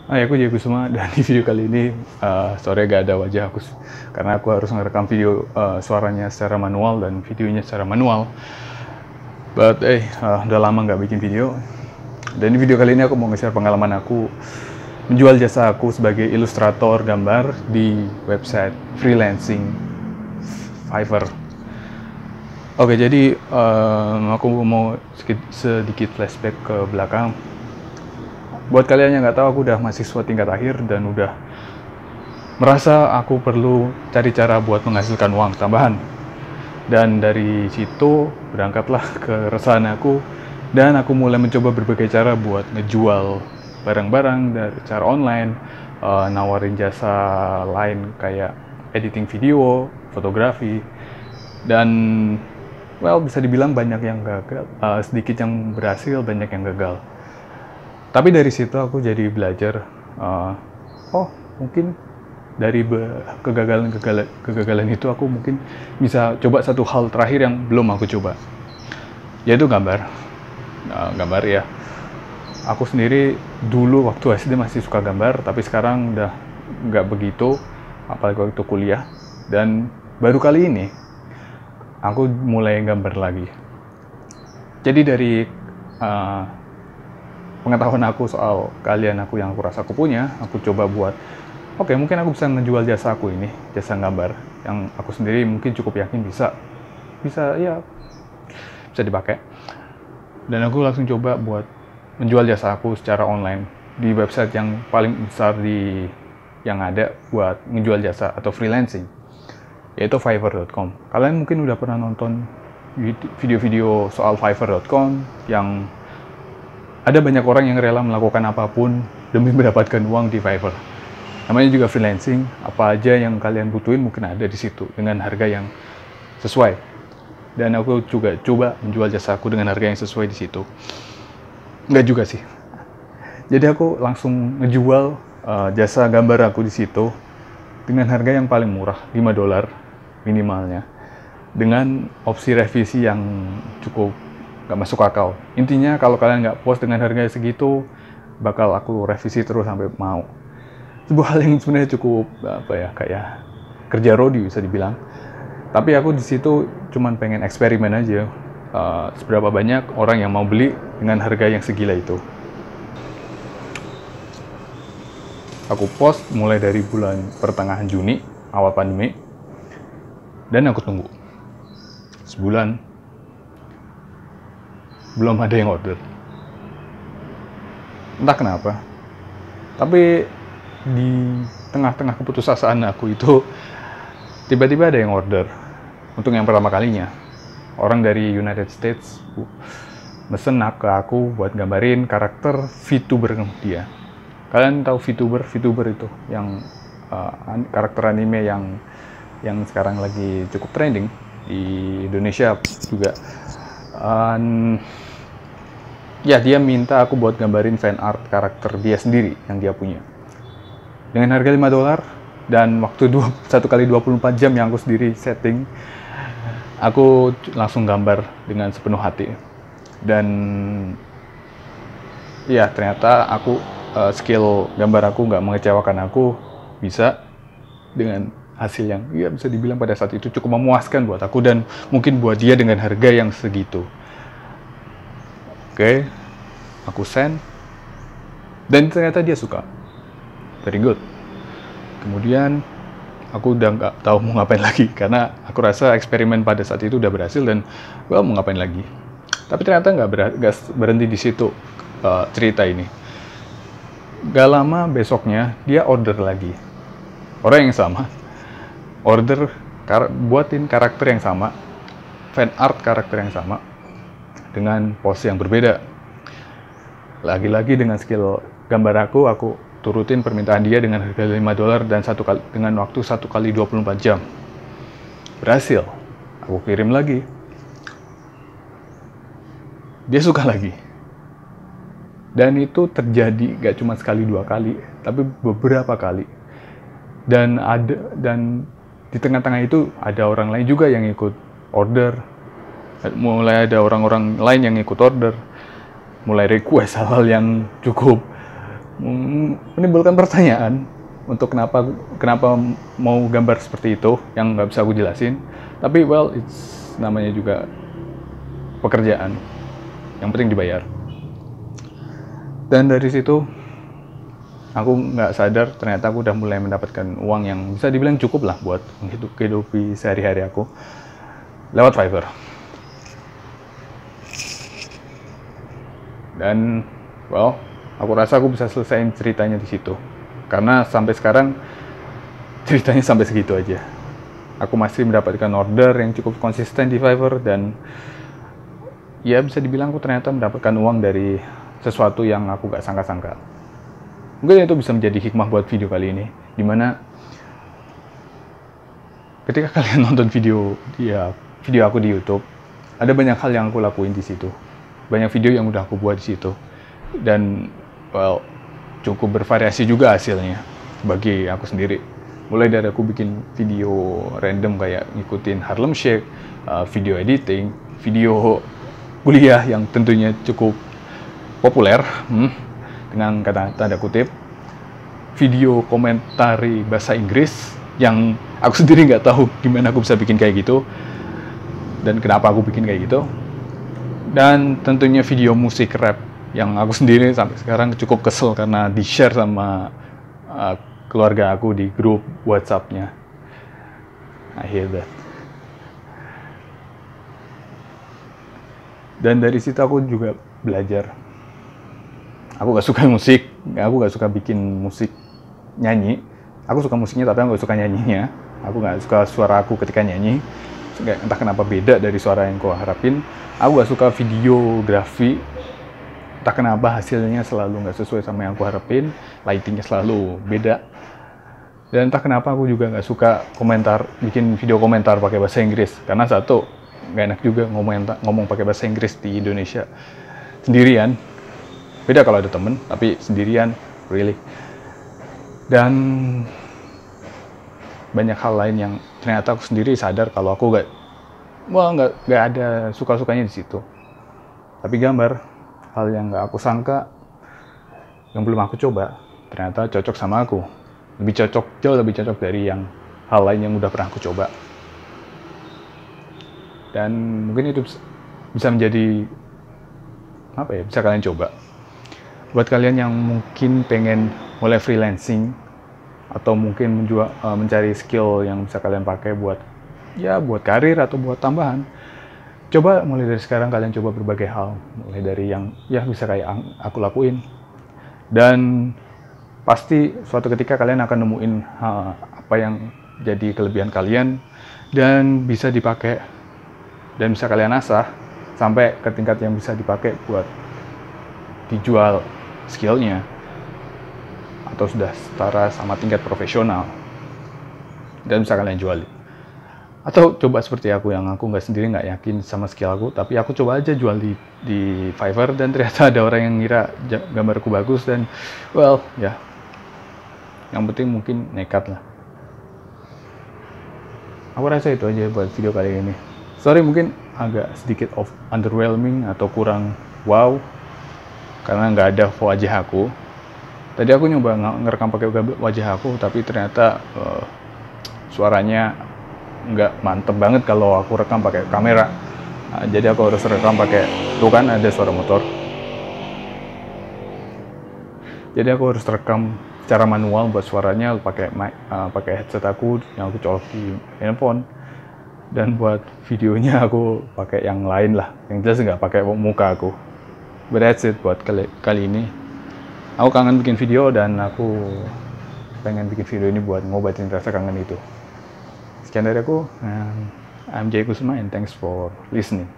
Hai, aku Jaya Kusuma dan di video kali ini sorry gak ada wajah aku karena aku harus ngerekam video suaranya secara manual dan videonya secara manual. But udah lama nggak bikin video. Dan di video kali ini aku mau nge-share pengalaman aku menjual jasa aku sebagai ilustrator gambar di website freelancing Fiverr. Oke, jadi aku mau sedikit flashback ke belakang. Buat kalian yang nggak tahu, aku udah mahasiswa tingkat akhir dan udah merasa aku perlu cari cara buat menghasilkan uang tambahan. Dan dari situ berangkatlah keresahan aku dan aku mulai mencoba berbagai cara buat ngejual barang-barang dari cara online, nawarin jasa lain kayak editing video, fotografi, dan bisa dibilang banyak yang gagal, sedikit yang berhasil, banyak yang gagal. Tapi dari situ aku jadi belajar, mungkin dari kegagalan itu aku mungkin bisa coba satu hal terakhir yang belum aku coba, yaitu gambar. Gambar ya. Aku sendiri dulu waktu SD masih suka gambar, tapi sekarang udah nggak begitu, apalagi waktu kuliah. Dan baru kali ini aku mulai gambar lagi. Jadi dari pengetahuan aku soal kalian aku yang aku rasa aku punya, aku coba buat mungkin aku bisa menjual jasa aku ini, jasa gambar yang aku sendiri mungkin cukup yakin bisa dipakai. Dan aku langsung coba buat menjual jasa aku secara online di website yang paling besar yang ada buat menjual jasa atau freelancing, yaitu fiverr.com. Kalian mungkin udah pernah nonton video-video soal fiverr.com yang ada banyak orang yang rela melakukan apapun demi mendapatkan uang di Fiverr. Namanya juga freelancing, apa aja yang kalian butuhin mungkin ada di situ dengan harga yang sesuai. Dan aku juga coba menjual jasa aku dengan harga yang sesuai di situ. Enggak juga sih. Jadi aku langsung ngejual jasa gambar aku di situ dengan harga yang paling murah, $5 minimalnya. Dengan opsi revisi yang cukup nggak masuk akal. Intinya kalau kalian nggak puas dengan harga segitu, bakal aku revisi terus sampai mau. Sebuah hal yang sebenarnya cukup kayak kerja rodi bisa dibilang. Tapi aku di situ cuman pengen eksperimen aja, seberapa banyak orang yang mau beli dengan harga yang segila itu. Aku post mulai dari bulan pertengahan Juni, awal pandemi, dan aku tunggu sebulan belum ada yang order. Entah kenapa. Tapi di tengah-tengah keputusasaan aku itu tiba-tiba ada yang order. Untuk yang pertama kalinya. Orang dari United States mesen ke aku buat gambarin karakter VTuber dia. Kalian tahu VTuber itu yang karakter anime yang sekarang lagi cukup trending di Indonesia juga. Dia minta aku buat gambarin fan art karakter dia sendiri yang dia punya. Dengan harga $5 dan waktu 1 kali 24 jam yang aku sendiri setting, aku langsung gambar dengan sepenuh hati. Dan ternyata aku skill gambar aku nggak mengecewakan aku, bisa dengan hasil yang bisa dibilang pada saat itu cukup memuaskan buat aku dan mungkin buat dia dengan harga yang segitu. Oke, aku send dan ternyata dia suka. Very good. Kemudian aku udah nggak tahu mau ngapain lagi karena aku rasa eksperimen pada saat itu udah berhasil dan mau ngapain lagi. Tapi ternyata nggak berhenti di situ cerita ini. Gak lama besoknya dia order lagi. Orang yang sama order buatin karakter yang sama, fan art karakter yang sama dengan pose yang berbeda. Lagi-lagi dengan skill gambar aku turutin permintaan dia dengan harga $5 dan dengan waktu 1 kali 24 jam. Berhasil. Aku kirim lagi. Dia suka lagi. Dan itu terjadi gak cuma sekali 2 kali, tapi beberapa kali. Dan di tengah-tengah itu ada orang lain juga yang ikut order. Mulai ada orang-orang lain yang ikut order, mulai request hal-hal yang cukup menimbulkan pertanyaan untuk kenapa mau gambar seperti itu yang nggak bisa aku jelasin. Tapi well, it's namanya juga pekerjaan, yang penting dibayar. Dan dari situ aku nggak sadar ternyata aku udah mulai mendapatkan uang yang bisa dibilang cukup lah buat menghidupi sehari-hari aku lewat Fiverr. Dan well, aku rasa aku bisa selesaiin ceritanya di situ. Karena sampai sekarang ceritanya sampai segitu aja. Aku masih mendapatkan order yang cukup konsisten di Fiverr, dan ya bisa dibilang aku ternyata mendapatkan uang dari sesuatu yang aku gak sangka-sangka. Mungkin itu bisa menjadi hikmah buat video kali ini, dimana ketika kalian nonton video aku di YouTube, ada banyak hal yang aku lakuin di situ, banyak video yang udah aku buat di situ, dan well, cukup bervariasi juga hasilnya bagi aku sendiri. Mulai dari aku bikin video random kayak ngikutin Harlem Shake, video editing, video kuliah yang tentunya cukup populer, dengan kata tanda kutip, video komentari bahasa Inggris yang aku sendiri nggak tahu gimana aku bisa bikin kayak gitu dan kenapa aku bikin kayak gitu, dan tentunya video musik rap yang aku sendiri sampai sekarang cukup kesel karena di-share sama keluarga aku di grup WhatsApp-nya. I hate that. Dan dari situ aku juga belajar. Aku gak suka musik, aku gak suka bikin musik nyanyi. Aku suka musiknya tapi aku gak suka nyanyinya. Aku gak suka suara aku ketika nyanyi. Entah kenapa beda dari suara yang aku harapin. Aku gak suka videografi. Entah kenapa hasilnya selalu gak sesuai sama yang aku harapin. Lightingnya selalu beda. Dan entah kenapa aku juga gak suka bikin video komentar pakai bahasa Inggris. Karena satu, gak enak juga ngomong pakai bahasa Inggris di Indonesia sendirian. Beda kalau ada temen, tapi sendirian, really. Dan banyak hal lain yang ternyata aku sendiri sadar kalau aku gak ada suka-sukanya di situ. Tapi gambar, hal yang gak aku sangka, yang belum aku coba, ternyata cocok sama aku. Jauh lebih cocok dari hal lain yang udah pernah aku coba. Dan mungkin itu bisa menjadi bisa kalian coba. Buat kalian yang mungkin pengen mulai freelancing atau mungkin mencari skill yang bisa kalian pakai buat karir atau buat tambahan, coba mulai dari sekarang kalian coba berbagai hal, mulai dari yang bisa kayak aku lakuin, dan pasti suatu ketika kalian akan nemuin apa yang jadi kelebihan kalian dan bisa dipakai dan bisa kalian asah sampai ke tingkat yang bisa dipakai buat dijual skillnya atau sudah setara sama tingkat profesional dan bisa kalian jual. Atau coba seperti aku yang aku nggak yakin sama skill aku, tapi aku coba aja jual di Fiverr dan ternyata ada orang yang ngira gambarku bagus dan well ya, yang penting mungkin nekat lah. Aku rasa itu aja buat video kali ini. Sorry mungkin agak sedikit underwhelming atau kurang wow karena nggak ada wajah aku. Tadi aku nyoba ngerekam pakai wajah aku, tapi ternyata suaranya nggak mantep banget kalau aku rekam pakai kamera. Jadi aku harus rekam pakai, tuh kan ada suara motor. Jadi aku harus rekam secara manual buat suaranya pakai headset aku yang aku colok di handphone, dan buat videonya aku pakai yang lain lah, yang jelas nggak pakai muka aku. But that's it buat kali ini. Aku kangen bikin video dan aku pengen bikin video ini buat ngobatin rasa kangen itu. Sekian dari aku, I'm Jay Kusuma and thanks for listening.